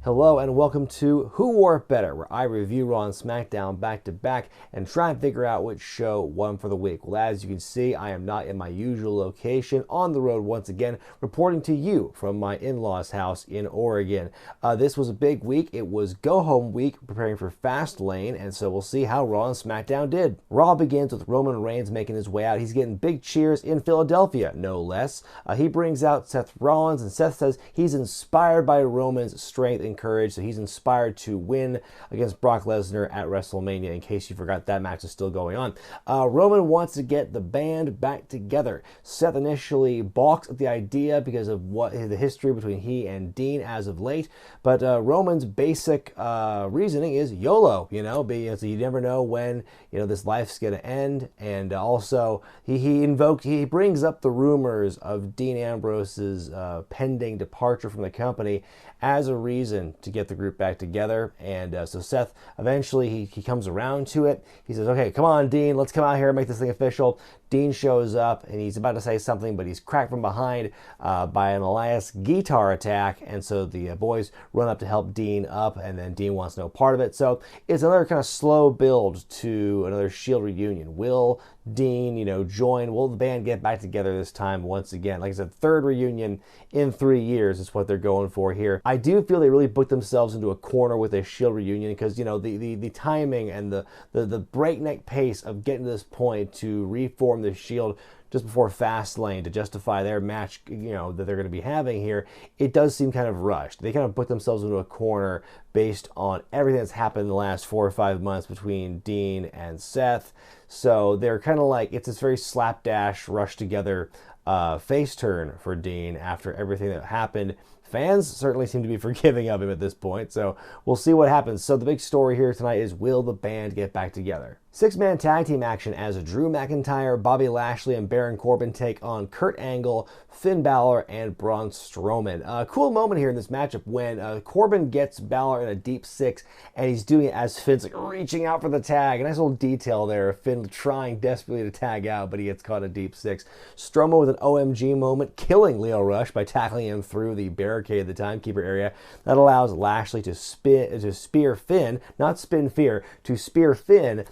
Hello and welcome to Who Wore It Better, where I review Raw and Smackdown back to back and try and figure out which show won for the week. Well, as you can see, I am not in my usual location, on the road once again, reporting to you from my in-laws' house in Oregon. This was a big week. It was go-home week, preparing for Fastlane, and so we'll see how Raw and Smackdown did. Raw begins with Roman Reigns making his way out. He's getting big cheers in Philadelphia, no less. He brings out Seth Rollins, and Seth says he's inspired by Roman's strength and courage, so he's inspired to win against Brock Lesnar at WrestleMania, in case you forgot that match is still going on. Roman wants to get the band back together. Seth initially balks at the idea because of what the history between he and Dean as of late, but Roman's basic reasoning is YOLO, because you never know when this life's going to end, and also he brings up the rumors of Dean Ambrose's pending departure from the company as a reason to get the group back together. And so Seth, eventually he comes around to it. He says, okay, come on, Dean, let's come out here and make this thing official. Dean shows up and he's about to say something, but he's cracked from behind by an Elias guitar attack. And so the boys run up to help Dean up, and then Dean wants no part of it. So it's another kind of slow build to another Shield reunion. Will Dean, join? Will the band get back together this time once again? Like I said, third reunion in 3 years is what they're going for here. I do feel they really booked themselves into a corner with a Shield reunion because, the timing and the breakneck pace of getting to this point to reform the Shield just before Fastlane to justify their match, that they're going to be having here, it does seem kind of rushed. They kind of put themselves into a corner based on everything that's happened in the last 4 or 5 months between Dean and Seth. So they're kind of like, it's this very slapdash, rushed together face turn for Dean after everything that happened. Fans certainly seem to be forgiving of him at this point, so we'll see what happens. So the big story here tonight is, will the band get back together? Six-man tag team action as Drew McIntyre, Bobby Lashley, and Baron Corbin take on Kurt Angle, Finn Balor, and Braun Strowman. A cool moment here in this matchup when Corbin gets Balor in a deep six, and he's doing it as Finn's reaching out for the tag. A nice little detail there of Finn trying desperately to tag out, but he gets caught in a deep six. Strowman with an OMG moment, killing Lio Rush by tackling him through the barricade, the timekeeper area. That allows Lashley to spear Finn, not spin fear, to spear Finn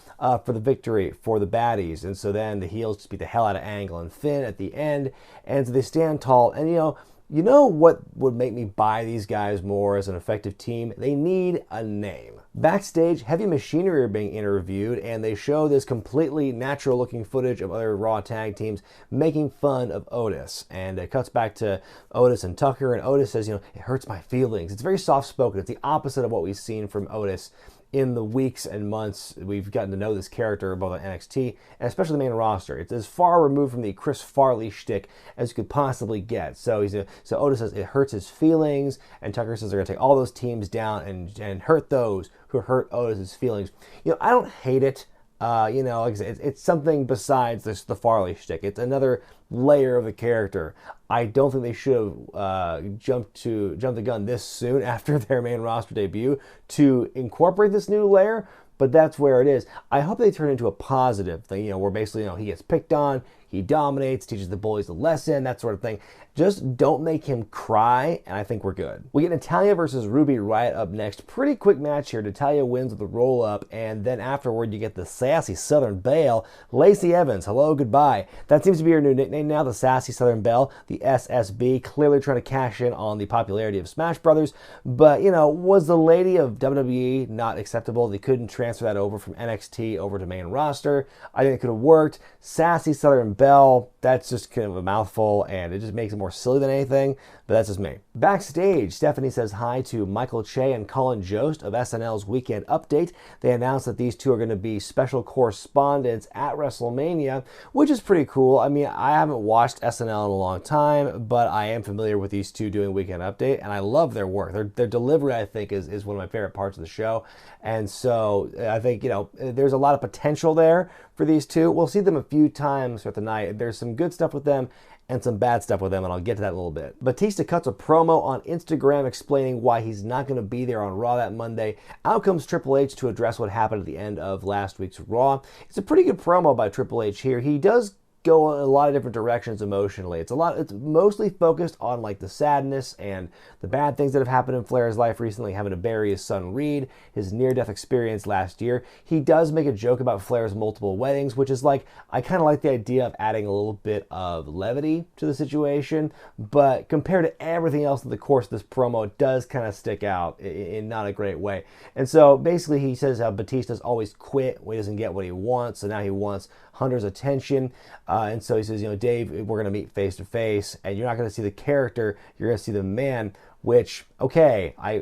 for the victory for the baddies. And so then the heels just beat the hell out of Angle and Finn at the end, and so they stand tall. And you know what would make me buy these guys more as an effective team? They need a name. Backstage, Heavy Machinery are being interviewed, and they show this completely natural-looking footage of other Raw tag teams making fun of Otis. And it cuts back to Otis and Tucker, and Otis says, it hurts my feelings. It's very soft-spoken. It's the opposite of what we've seen from Otis in the weeks and months we've gotten to know this character both on NXT and especially the main roster. It's as far removed from the Chris Farley shtick as you could possibly get. So Otis says it hurts his feelings, and Tucker says they're going to take all those teams down and hurt those who hurt Otis's feelings. I don't hate it. Like I said, it's something besides the Farley shtick. It's another layer of the character. I don't think they should have jumped the gun this soon after their main roster debut to incorporate this new layer, but that's where it is. I hope they turn it into a positive thing, where basically, he gets picked on, he dominates, teaches the bullies a lesson, that sort of thing. Just don't make him cry, and I think we're good. We get Natalya versus Ruby Riott up next. Pretty quick match here. Natalya wins with a roll-up, and then afterward you get the Sassy Southern Belle, Lacey Evans. Hello, goodbye. That seems to be her new nickname now, the Sassy Southern Belle, the SSB, clearly trying to cash in on the popularity of Smash Brothers. But, was the lady of WWE not acceptable? They couldn't transfer that over from NXT over to main roster. I think it could have worked. Sassy Southern Belle, that's just kind of a mouthful, and it just makes it more silly than anything, but that's just me. Backstage, Stephanie says hi to Michael Che and Colin Jost of SNL's Weekend Update. They announced that these two are going to be special correspondents at WrestleMania, which is pretty cool. I mean, I haven't watched SNL in a long time, but I am familiar with these two doing Weekend Update, and I love their work. Their delivery, I think, is one of my favorite parts of the show, and so I think, there's a lot of potential there for these two. We'll see them a few times throughout the night. There's some good stuff with them and some bad stuff with them, and I'll get to that in a little bit. Batista cuts a promo on Instagram explaining why he's not going to be there on Raw that Monday. Out comes Triple H to address what happened at the end of last week's Raw. It's a pretty good promo by Triple H here. He does go in a lot of different directions emotionally. It's mostly focused on like the sadness and the bad things that have happened in Flair's life recently, having to bury his son Reed, his near-death experience last year. He does make a joke about Flair's multiple weddings, which is like, I kind of like the idea of adding a little bit of levity to the situation, but compared to everything else in the course of this promo, it does kind of stick out in not a great way. And so basically he says how Batista's always quit when he doesn't get what he wants, so now he wants Hunter's attention. And so he says, Dave, we're going to meet face to face, and you're not going to see the character, you're going to see the man. Which, okay, I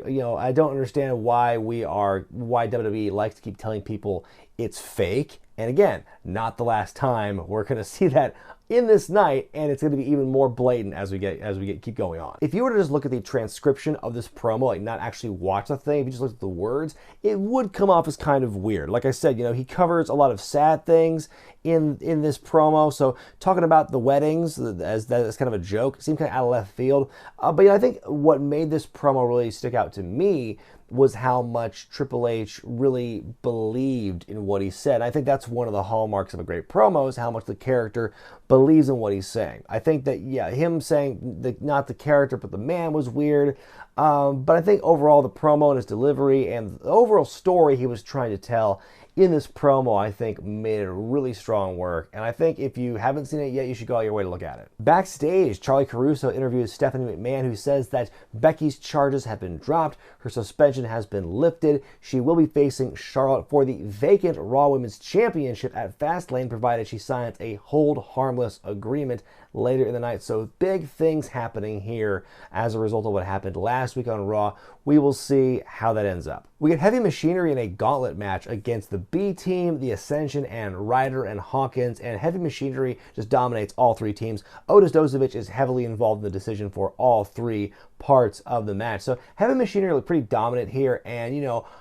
don't understand why WWE likes to keep telling people it's fake. And again, not the last time we're going to see that in this night, and it's going to be even more blatant as we keep going on. If you were to just look at the transcription of this promo, like not actually watch the thing, if you just look at the words, it would come off as kind of weird. Like I said, he covers a lot of sad things in this promo. So talking about the weddings as kind of a joke seemed kind of out of left field. But I think what made this promo really stick out to me was how much Triple H really believed in what he said. I think that's one of the hallmarks of a great promo, is how much the character believes in what he's saying. I think that, him saying not the character but the man was weird, but I think overall the promo and his delivery and the overall story he was trying to tell in this promo, I think, made it really strong work. And I think if you haven't seen it yet, you should go out your way to look at it. Backstage, Charlie Caruso interviews Stephanie McMahon, who says that Becky's charges have been dropped. Her suspension has been lifted. She will be facing Charlotte for the vacant Raw Women's Championship at Fastlane, provided she signs a hold harmless agreement later in the night. So big things happening here as a result of what happened last week on Raw. We will see how that ends up. We get Heavy Machinery in a gauntlet match against the B Team, the Ascension, and Ryder and Hawkins, and Heavy Machinery just dominates all three teams. Otis Dozovich is heavily involved in the decision for all three parts of the match. So Heavy Machinery look pretty dominant here, and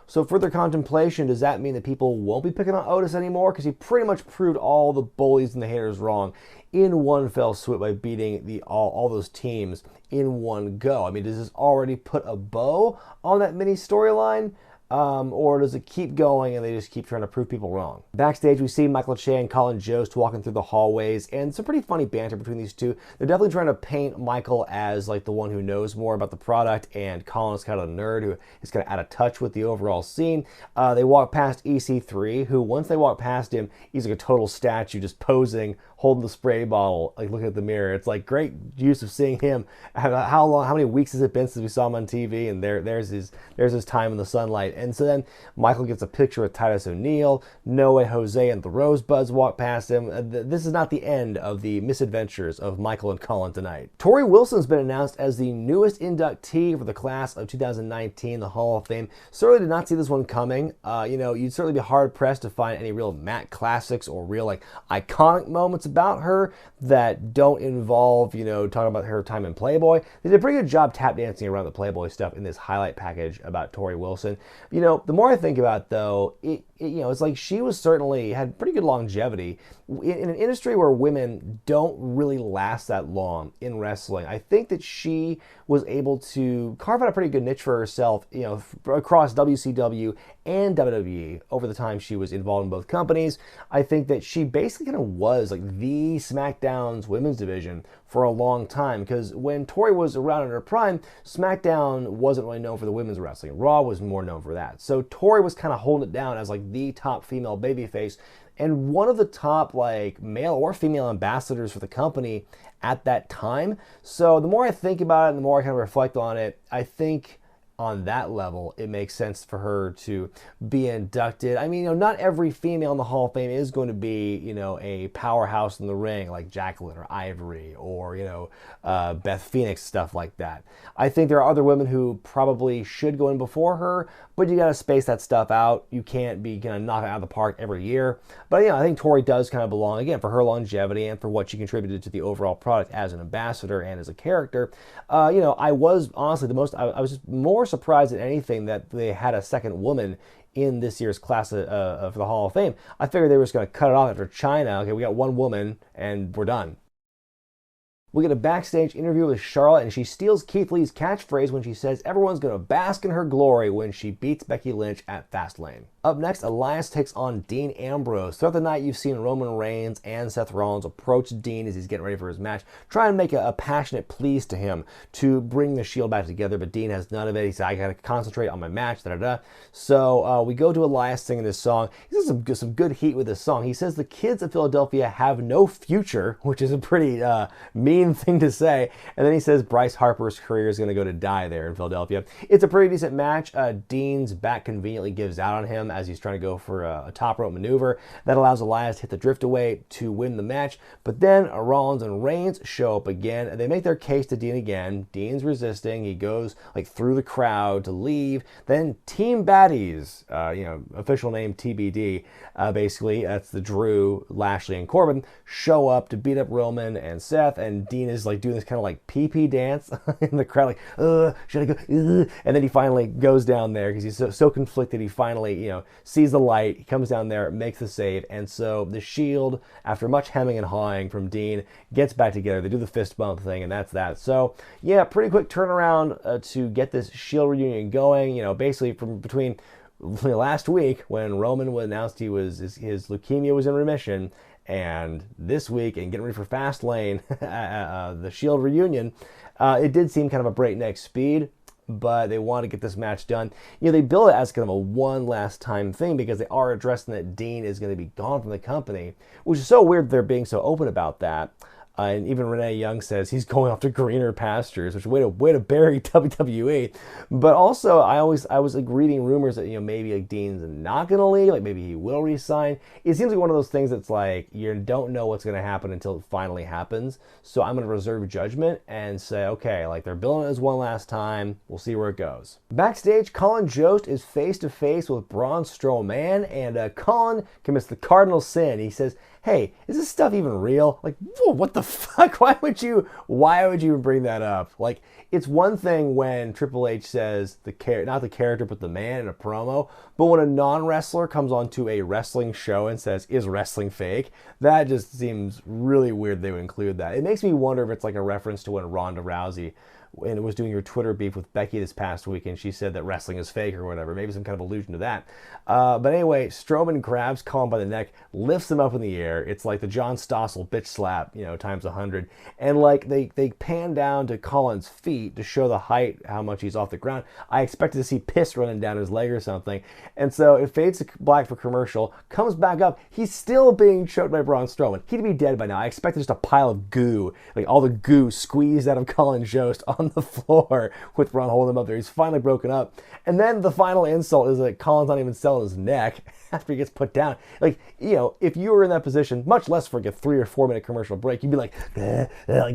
so further contemplation, does that mean that people won't be picking on Otis anymore? Because he pretty much proved all the bullies and the haters wrong in one fell swoop by beating all those teams in one go. I mean, does this already put a bow on that mini storyline? Or does it keep going and they just keep trying to prove people wrong? Backstage, we see Michael Che and Colin Jost walking through the hallways, and some pretty funny banter between these two. They're definitely trying to paint Michael as like the one who knows more about the product, and Colin is kind of a nerd who is kind of out of touch with the overall scene. They walk past EC3, who once they walk past him, he's like a total statue, just posing, holding the spray bottle, like looking at the mirror. It's like great use of seeing him. How many weeks has it been since we saw him on TV? And there's his time in the sunlight. And so then Michael gets a picture with Titus O'Neil. Noah, Jose, and the Rosebuds walk past him. This is not the end of the misadventures of Michael and Colin tonight. Tori Wilson's been announced as the newest inductee for the class of 2019, the Hall of Fame. Certainly did not see this one coming. You'd certainly be hard-pressed to find any real Matt classics or real iconic moments about her that don't involve, talking about her time in Playboy. They did a pretty good job tap dancing around the Playboy stuff in this highlight package about Tori Wilson. The more I think about it, though, it's like she was certainly had pretty good longevity in an industry where women don't really last that long in wrestling. I think that she was able to carve out a pretty good niche for herself, across WCW and WWE over the time she was involved in both companies. I think that she basically kind of was like the SmackDown's women's division for a long time, because when Tori was around in her prime, SmackDown wasn't really known for the women's wrestling. Raw was more known for that. So Tori was kind of holding it down as like the top female babyface and one of the top male or female ambassadors for the company at that time. So the more I think about it and the more I kind of reflect on it, I think on that level, it makes sense for her to be inducted. I mean, not every female in the Hall of Fame is going to be, a powerhouse in the ring like Jacqueline or Ivory or, Beth Phoenix, stuff like that. I think there are other women who probably should go in before her, but you got to space that stuff out. You can't be kind of knocking it out of the park every year. But, I think Tori does kind of belong, again, for her longevity and for what she contributed to the overall product as an ambassador and as a character. I was honestly I was just more surprised than anything that they had a second woman in this year's class for the Hall of Fame. I figured they were just going to cut it off after China. Okay, we got one woman and we're done. We get a backstage interview with Charlotte, and she steals Keith Lee's catchphrase when she says everyone's going to bask in her glory when she beats Becky Lynch at Fastlane. Up next, Elias takes on Dean Ambrose. Throughout the night, you've seen Roman Reigns and Seth Rollins approach Dean as he's getting ready for his match, try and make a passionate pleas to him to bring the Shield back together, but Dean has none of it. He said, I got to concentrate on my match, da-da-da. So we go to Elias singing this song. He says some good heat with this song. He says the kids of Philadelphia have no future, which is a pretty mean thing to say. And then he says Bryce Harper's career is going to go to die there in Philadelphia. It's a pretty decent match. Dean's back conveniently gives out on him as he's trying to go for a top rope maneuver. That allows Elias to hit the drift away to win the match. But then Rollins and Reigns show up again, and they make their case to Dean again. Dean's resisting. He goes like through the crowd to leave. Then Team Baddies, official name TBD, basically, that's the Drew, Lashley, and Corbin, show up to beat up Roman and Seth, and Dean is like doing this kind of like pee-pee dance in the crowd, like, should I go? And then he finally goes down there because he's so conflicted. He finally, sees the light. He comes down there, makes the save, and so the Shield, after much hemming and hawing from Dean, gets back together. They do the fist bump thing, and that's that. So yeah, pretty quick turnaround to get this Shield reunion going. Basically from between last week when Roman announced his leukemia was in remission, and this week and getting ready for Fastlane, the Shield reunion, it did seem kind of a breakneck speed, but they want to get this match done. They bill it as kind of a one last time thing because they are addressing that Dean is going to be gone from the company, which is so weird they're being so open about that. And even Renee Young says he's going off to greener pastures, which way to bury WWE. But also, I was like reading rumors that maybe like Dean's not gonna leave, like maybe he will resign. It seems like one of those things that's like you don't know what's gonna happen until it finally happens. So I'm gonna reserve judgment and say, okay, like they're billing it as one last time. We'll see where it goes. Backstage, Colin Jost is face to face with Braun Strowman, and Colin commits the cardinal sin. He says, hey, is this stuff even real? Like, whoa, what the fuck? Why would you even bring that up? Like, it's one thing when Triple H says not the character, but the man in a promo, but when a non-wrestler comes onto a wrestling show and says, is wrestling fake? That just seems really weird they would include that. It makes me wonder if it's like a reference to when Ronda Rousey and was doing her Twitter beef with Becky this past week, and she said that wrestling is fake or whatever. Maybe some kind of allusion to that. But anyway, Strowman grabs Colin by the neck, lifts him up in the air. It's like the John Stossel bitch slap, times 100. And like they pan down to Colin's feet to show the height, how much he's off the ground. I expected to see piss running down his leg or something. And so it fades to black for commercial, comes back up. He's still being choked by Braun Strowman. He'd be dead by now. I expected just a pile of goo, like all the goo squeezed out of Colin Jost on the floor with Braun holding him up there. He's finally broken up. And then the final insult is that Colin's not even selling his neck after he gets put down. Like, if you were in that position, much less for like a 3 or 4 minute commercial break, you'd be like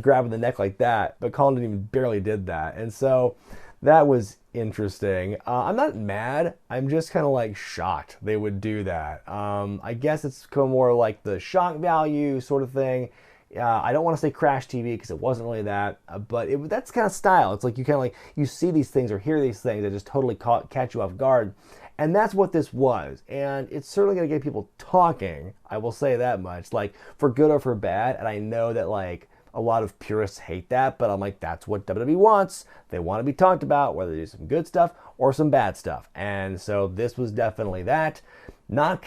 grabbing the neck like that. But Colin didn't even barely did that. And so that was interesting. I'm not mad. I'm just kind of like shocked they would do that. I guess it's more like the shock value sort of thing. I don't want to say Crash TV because it wasn't really that, but that's kind of style. It's like you kind of like, you see these things or hear these things that just totally catch you off guard. And that's what this was. And it's certainly going to get people talking. I will say that much, like for good or for bad. And I know that like a lot of purists hate that, but I'm like, that's what WWE wants. They want to be talked about, whether they do some good stuff or some bad stuff. And so this was definitely that. I'm not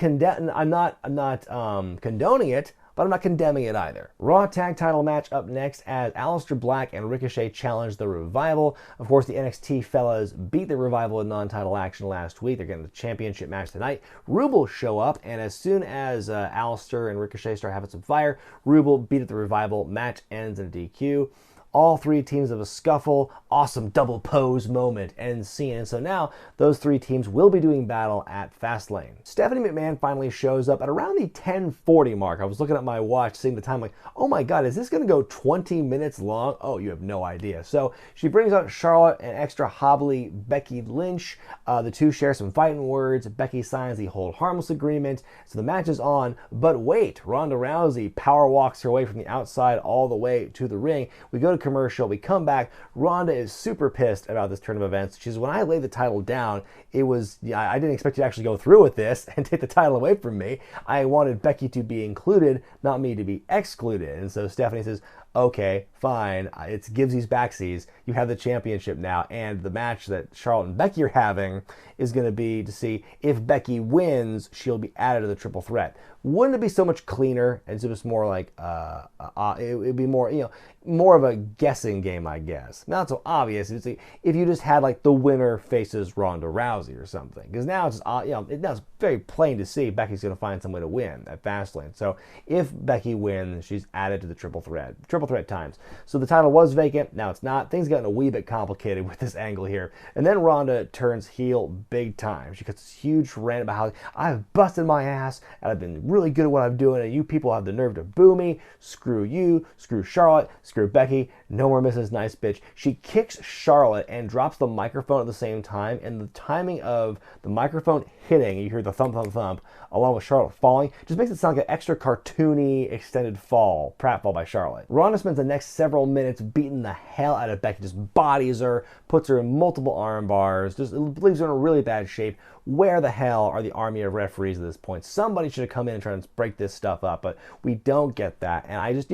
condoning it, but I'm not condemning it either. Raw Tag Title match up next as Aleister Black and Ricochet challenge the Revival. Of course, the NXT fellas beat the Revival in non-title action last week. They're getting the championship match tonight. Ruble show up, and as soon as Aleister and Ricochet start having some fire, Ruble beat at the Revival. Match ends in a DQ. All three teams have a scuffle, awesome double pose moment, end scene. And so now those three teams will be doing battle at Fastlane. Stephanie McMahon finally shows up at around the 10:40 mark. I was looking at my watch, seeing the time, like, oh my God, is this going to go 20 minutes long? Oh, you have no idea. So she brings out Charlotte and extra hobbly Becky Lynch. The two share some fighting words. Becky signs the hold harmless agreement. So the match is on. But wait, Ronda Rousey power walks her way from the outside all the way to the ring. We go to commercial, we come back. Ronda is super pissed about this turn of events. She says, when I laid the title down, I didn't expect you to actually go through with this and take the title away from me. I wanted Becky to be included, not me to be excluded. And so Stephanie says, okay, fine, it gives these backsies. You have the championship now, and the match that Charlotte and Becky are having is going to be to see if Becky wins, she'll be added to the triple threat. Wouldn't it be so much cleaner and so just more like it'd be more, more of a guessing game, I guess. Not so obvious. It's like if you just had like the winner faces Ronda Rousey or something, because now it's just now it's very plain to see Becky's going to find some way to win at Fastlane. So if Becky wins, she's added to the triple threat times. So the title was vacant. Now it's not. Things gotten a wee bit complicated with this angle here. And then Ronda turns heel big time. She cuts this huge rant about how I've busted my ass and I've been really good at what I'm doing, and you people have the nerve to boo me. Screw you. Screw Charlotte. Screw Becky. No more Mrs. Nice Bitch. She kicks Charlotte and drops the microphone at the same time, and the timing of the microphone hitting, you hear the thump, thump, thump, along with Charlotte falling, just makes it sound like an extra cartoony extended fall, pratfall by Charlotte. Ronda spends the next several minutes beating the hell out of Becky, just bodies her, puts her in multiple arm bars, just leaves her in a really bad shape. Where the hell are the army of referees at this point? Somebody should have come in and tried to break this stuff up, but we don't get that. And I just,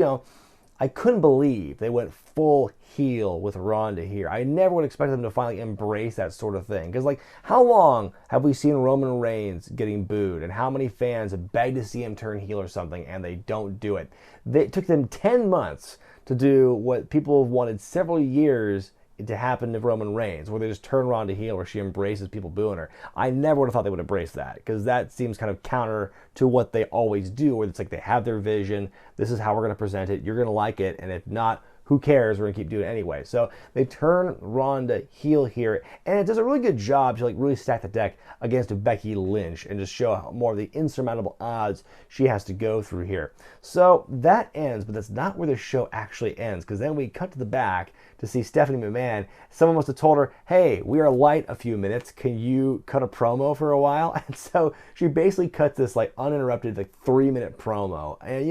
I couldn't believe they went full heel with Ronda here. I never would expect them to finally embrace that sort of thing. Because, like, how long have we seen Roman Reigns getting booed? And how many fans beg to see him turn heel or something, and they don't do it? It took them 10 months to do what people have wanted several years to happen to Roman Reigns, where they just turn Ronda heel, where she embraces people booing her. I never would have thought they would embrace that, because that seems kind of counter to what they always do, where it's like they have their vision, this is how we're going to present it, you're going to like it, and if not, who cares, we're going to keep doing it anyway. So they turn Ronda heel here, and it does a really good job to like really stack the deck against Becky Lynch and just show how more of the insurmountable odds she has to go through here. So that ends, but that's not where the show actually ends, because then we cut to the back to see Stephanie McMahon. Someone must have told her, hey, we are light a few minutes, can you cut a promo for a while? And so she basically cuts this like uninterrupted like 3-minute promo, and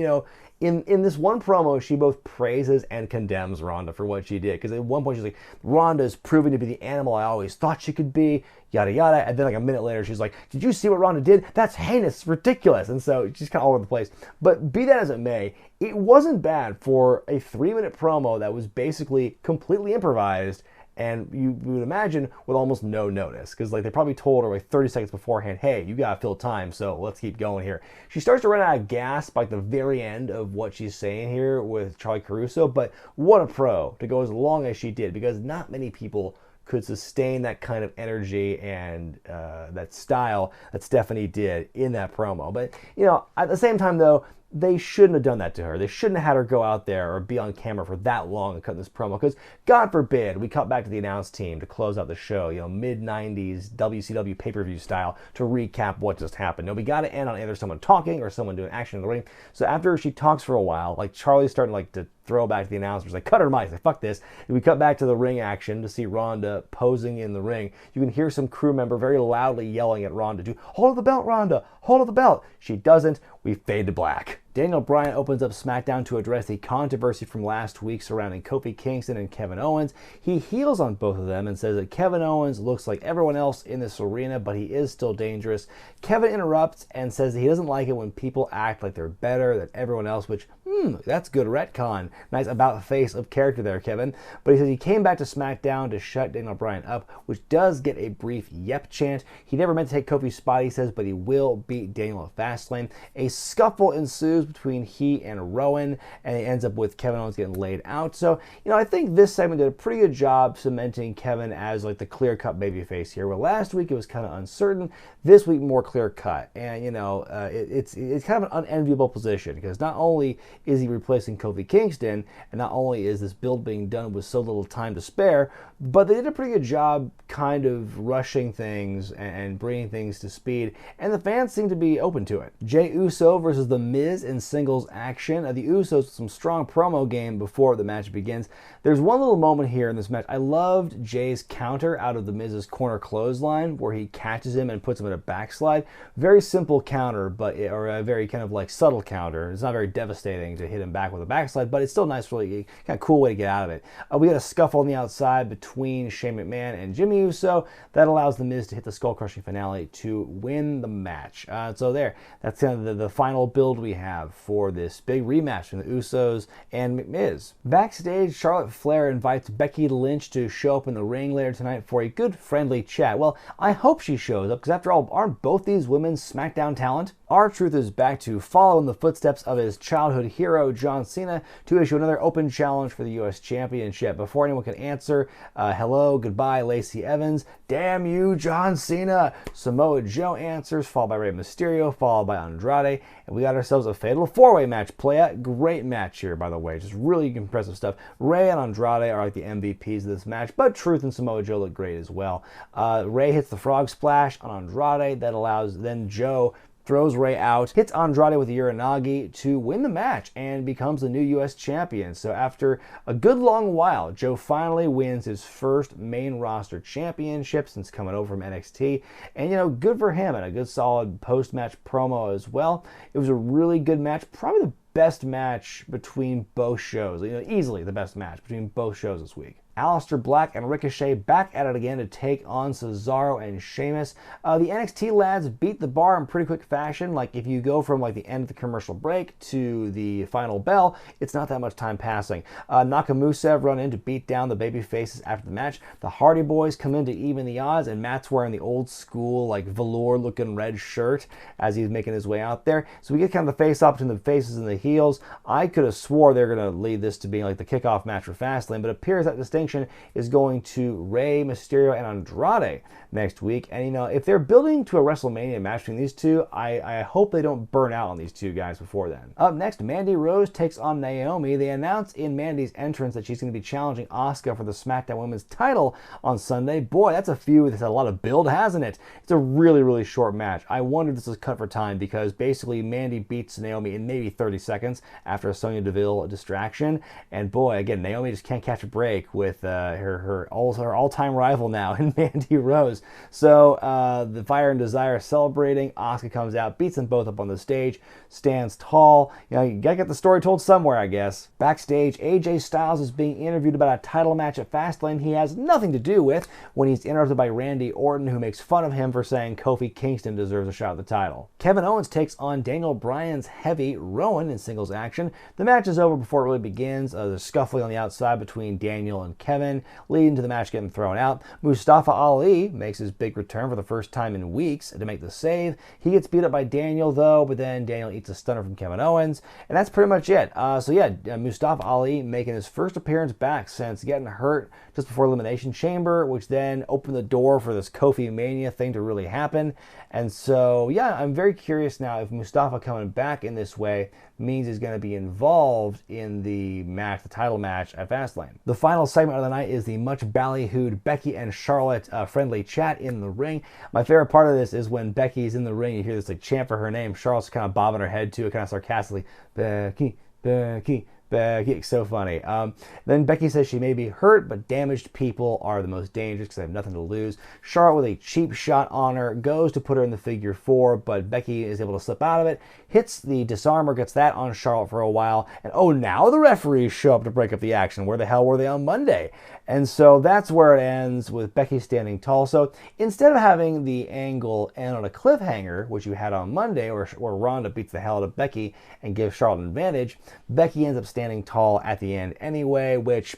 in this one promo, she both praises and condemns Ronda for what she did. Because at one point, she's like, Ronda is proving to be the animal I always thought she could be, yada, yada. And then like a minute later, she's like, did you see what Ronda did? That's heinous, it's ridiculous. And so she's kind of all over the place. But be that as it may, it wasn't bad for a 3-minute promo that was basically completely improvised, and you would imagine with almost no notice, because like they probably told her like 30 seconds beforehand, hey, you gotta fill time, so let's keep going here. She starts to run out of gas by the very end of what she's saying here with Charlie Caruso, but what a pro to go as long as she did, because not many people could sustain that kind of energy and that style that Stephanie did in that promo. But at the same time though, they shouldn't have done that to her. They shouldn't have had her go out there or be on camera for that long and cut this promo, because God forbid we cut back to the announce team to close out the show, mid-90s WCW pay-per-view style, to recap what just happened. No, we got to end on either someone talking or someone doing action in the ring. So after she talks for a while, like Charlie's starting like to throw back to the announcers, like cut her mic, like fuck this. And we cut back to the ring action to see Ronda posing in the ring. You can hear some crew member very loudly yelling at Ronda to hold the belt, Ronda, hold the belt. She doesn't. We fade to black. Daniel Bryan opens up Smackdown to address the controversy from last week surrounding Kofi Kingston and Kevin Owens. He heels on both of them and says that Kevin Owens looks like everyone else in this arena, but he is still dangerous. Kevin interrupts and says that he doesn't like it when people act like they're better than everyone else, which, that's good retcon. Nice about face of character there, Kevin. But he says he came back to SmackDown to shut Daniel Bryan up, which does get a brief yep chant. He never meant to take Kofi's spot, he says, but he will beat Daniel at Fastlane. A scuffle ensues between he and Rowan, and it ends up with Kevin Owens getting laid out. So, I think this segment did a pretty good job cementing Kevin as like the clear-cut babyface here. Where last week it was kind of uncertain, this week more clear-cut. And, it's kind of an unenviable position, because not only is he replacing Kofi Kingston, and not only is this build being done with so little time to spare, but they did a pretty good job kind of rushing things and bringing things to speed, and the fans seem to be open to it. Jey Uso versus The Miz in singles action. The Usos with some strong promo game before the match begins. There's one little moment here in this match. I loved Jay's counter out of The Miz's corner clothesline, where he catches him and puts him in a backslide. Very simple counter, or a very kind of like subtle counter. It's not very devastating to hit him back with a backslide, but it's still nice, really kind of cool way to get out of it. We got a scuffle on the outside between Shane McMahon and Jimmy Uso. That allows The Miz to hit the skull-crushing finale to win the match. So that's kind of the final build we have. have for this big rematch from the Usos and McMiz. Backstage, Charlotte Flair invites Becky Lynch to show up in the ring later tonight for a good friendly chat. Well, I hope she shows up, because after all, aren't both these women SmackDown talent? R-Truth is back to follow in the footsteps of his childhood hero, John Cena, to issue another open challenge for the U.S. Championship. Before anyone can answer, hello, goodbye, Lacey Evans, damn you, John Cena, Samoa Joe answers, followed by Rey Mysterio, followed by Andrade, and we got ourselves a fatal four-way match play out. Great match here, by the way, just really impressive stuff. Rey and Andrade are like the MVPs of this match, but Truth and Samoa Joe look great as well. Rey hits the frog splash on Andrade, that allows then Joe throws Rey out, hits Andrade with the Uranagi to win the match, and becomes the new U.S. champion. So after a good long while, Joe finally wins his first main roster championship since coming over from NXT. And, you know, good for him, and a good solid post-match promo as well. It was a really good match, probably the best match between both shows. You know, easily the best match between both shows this week. Aleister Black and Ricochet back at it again to take on Cesaro and Sheamus. The NXT lads beat the bar in pretty quick fashion. Like, if you go from like the end of the commercial break to the final bell, it's not that much time passing. Nakamusa run in to beat down the baby faces after the match. The Hardy Boys come in to even the odds, and Matt's wearing the old school like velour looking red shirt as he's making his way out there. So we get kind of the face off between the faces and the heels. I could have swore they're going to lead this to being like the kickoff match for Fastlane, but it appears that distinction is going to Rey Mysterio and Andrade next week. And, you know, if they're building to a WrestleMania match between these two, I hope they don't burn out on these two guys before then. Up next, Mandy Rose takes on Naomi. They announced in Mandy's entrance that she's going to be challenging Asuka for the SmackDown Women's title on Sunday. Boy, that's a feud that's had a lot of build, hasn't it? It's a really, really short match. I wonder if this is cut for time, because basically Mandy beats Naomi in maybe 30 seconds after a Sonya Deville distraction. And boy, again, Naomi just can't catch a break with her all-time rival now in Mandy Rose. So the Fire and Desire celebrating. Asuka comes out, beats them both up on the stage, stands tall. You know, you gotta get the story told somewhere, I guess. Backstage, AJ Styles is being interviewed about a title match at Fastlane he has nothing to do with when he's interrupted by Randy Orton, who makes fun of him for saying Kofi Kingston deserves a shot at the title. Kevin Owens takes on Daniel Bryan's heavy Rowan in singles action. The match is over before it really begins. There's scuffling on the outside between Daniel and Kevin, leading to the match getting thrown out. Mustafa Ali makes his big return for the first time in weeks to make the save. He gets beat up by Daniel, though, but then Daniel eats a stunner from Kevin Owens, and that's pretty much it. Mustafa Ali making his first appearance back since getting hurt just before Elimination Chamber, which then opened the door for this Kofi Mania thing to really happen. And so, yeah, I'm very curious now if Mustafa coming back in this way means he's going to be involved in the match, the title match at Fastlane. The final segment of the night is the much ballyhooed Becky and Charlotte friendly chat in the ring. My favorite part of this is when Becky's in the ring, you hear this like chant for her name. Charlotte's kind of bobbing her head to it, kind of sarcastically, Becky, Becky, Becky. So funny. Then Becky says she may be hurt, but damaged people are the most dangerous because they have nothing to lose. Charlotte, with a cheap shot on her, goes to put her in the figure four, but Becky is able to slip out of it, hits the disarmer, gets that on Charlotte for a while, and oh, now the referees show up to break up the action. Where the hell were they on Monday? And so that's where it ends, with Becky standing tall. So instead of having the angle end on a cliffhanger, which you had on Monday, where Ronda beats the hell out of Becky and gives Charlotte an advantage, Becky ends up standing tall at the end anyway, which,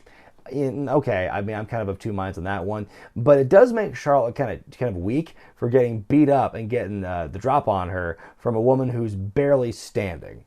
okay, I mean, I'm kind of of two minds on that one, but it does make Charlotte kind of weak for getting beat up and getting the drop on her from a woman who's barely standing.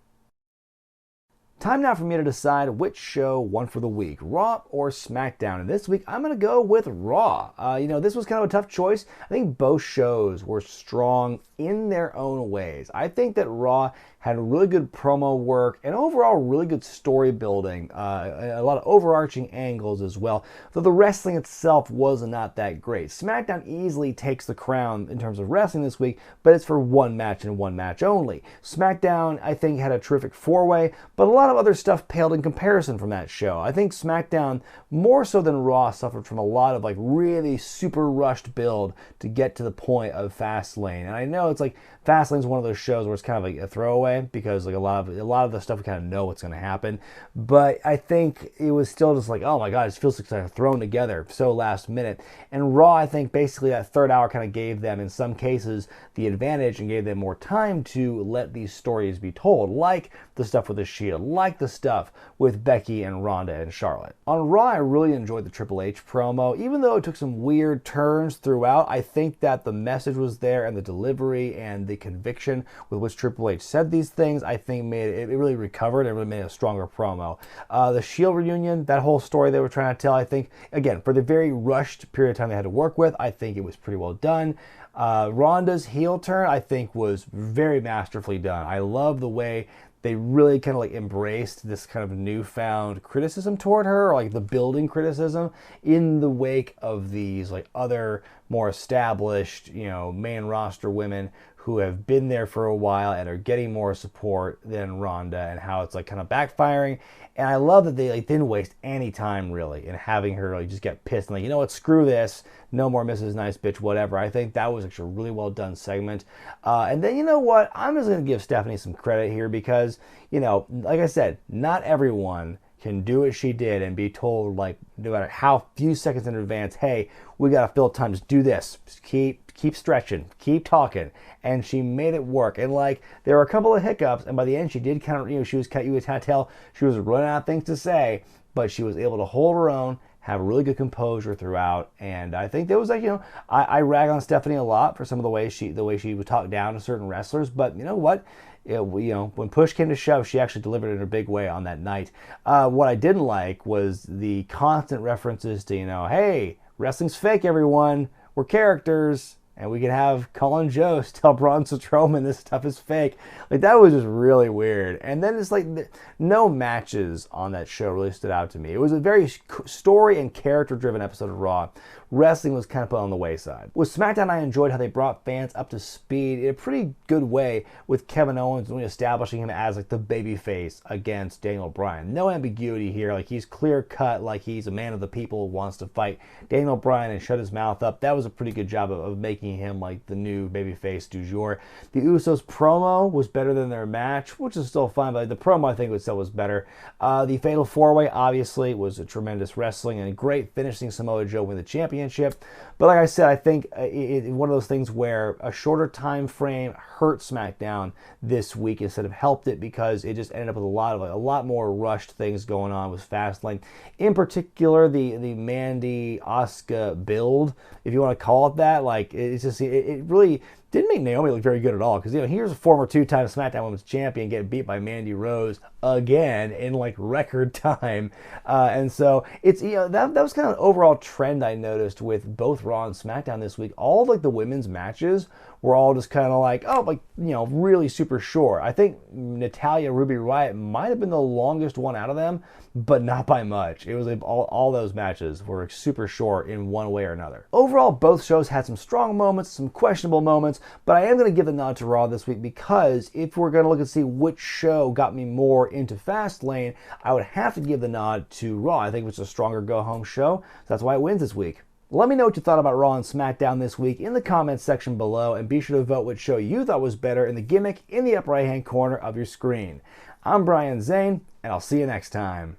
Time now for me to decide which show won for the week, Raw or SmackDown. And this week, I'm going to go with Raw. This was kind of a tough choice. I think both shows were strong in their own ways. I think that Raw had really good promo work and overall really good story building, a lot of overarching angles as well, though the wrestling itself was not that great. SmackDown easily takes the crown in terms of wrestling this week, but it's for one match and one match only. SmackDown, I think, had a terrific four-way, but a lot of other stuff paled in comparison from that show. I think SmackDown, more so than Raw, suffered from a lot of like really super rushed build to get to the point of Fastlane. And I know it's like Fastlane's one of those shows where it's kind of like a throwaway, way, because like a lot of the stuff we kind of know what's going to happen. But I think it was still just like, oh my god, it feels like kind of thrown together so last minute. And Raw, I think basically that third hour kind of gave them, in some cases, the advantage and gave them more time to let these stories be told, like the stuff with the Shield, like the stuff with Becky and Ronda and Charlotte. On Raw, I really enjoyed the Triple H promo, even though it took some weird turns throughout. I think that the message was there, and the delivery and the conviction with which Triple H said these things, I think made it really recovered and really made a stronger promo. The Shield reunion, that whole story they were trying to tell, I think, again, for the very rushed period of time they had to work with, I think it was pretty well done. Ronda's heel turn, I think, was very masterfully done. I love the way they really kind of like embraced this kind of newfound criticism toward her, or like the building criticism in the wake of these like other more established, main roster women who have been there for a while and are getting more support than Ronda, and how it's like kind of backfiring. And I love that they like didn't waste any time really in having her like just get pissed and like, you know what, screw this, no more Mrs. Nice Bitch, whatever. I think that was actually a really well done segment. And then, you know what, I'm just going to give Stephanie some credit here, because, like I said, not everyone can do what she did and be told, like, no matter how few seconds in advance, hey, we got to fill time, just do this, just keep stretching, keep talking. And she made it work. And like, there were a couple of hiccups, and by the end she did kind of, you would kind of tell she was running out of things to say, but she was able to hold her own, have a really good composure throughout. And I think there was like, I rag on Stephanie a lot for some of the way she would talk down to certain wrestlers, but you know what? When push came to shove, she actually delivered in a big way on that night. What I didn't like was the constant references to, hey, wrestling's fake, everyone. We're characters. And we can have Colin Jost tell Braun Strowman this stuff is fake. Like, that was just really weird. And then it's like, no matches on that show really stood out to me. It was a very story and character-driven episode of Raw. Wrestling was kind of put on the wayside. With SmackDown, I enjoyed how they brought fans up to speed in a pretty good way, with Kevin Owens really establishing him as like the babyface against Daniel Bryan. No ambiguity here. Like, he's clear cut, like he's a man of the people who wants to fight Daniel Bryan and shut his mouth up. That was a pretty good job of making him like the new babyface du jour. The Usos promo was better than their match, which is still fine, but the promo I think was better. The Fatal 4-Way obviously was a tremendous wrestling and great finishing Samoa Joe win the championship. But like I said, I think it's one of those things where a shorter time frame hurt SmackDown this week instead of helped it, because it just ended up with a lot more rushed things going on with Fastlane. In particular, the Mandy Asuka build, if you want to call it that, like it really didn't make Naomi look very good at all, because here's a former two-time SmackDown Women's Champion getting beat by Mandy Rose again in like record time, and so it's that was kind of an overall trend I noticed with both Raw and SmackDown this week. All like the women's matches were all just kind of like, really super short. I think Natalya Ruby Riott might have been the longest one out of them, but not by much. It was like all those matches were super short in one way or another. Overall, both shows had some strong moments, some questionable moments, but I am going to give the nod to Raw this week, because if we're going to look and see which show got me more into Fastlane, I would have to give the nod to Raw. I think it was a stronger go-home show, so that's why it wins this week. Let me know what you thought about Raw and SmackDown this week in the comments section below, and be sure to vote which show you thought was better in the gimmick in the upper right-hand corner of your screen. I'm Brian Zane, and I'll see you next time.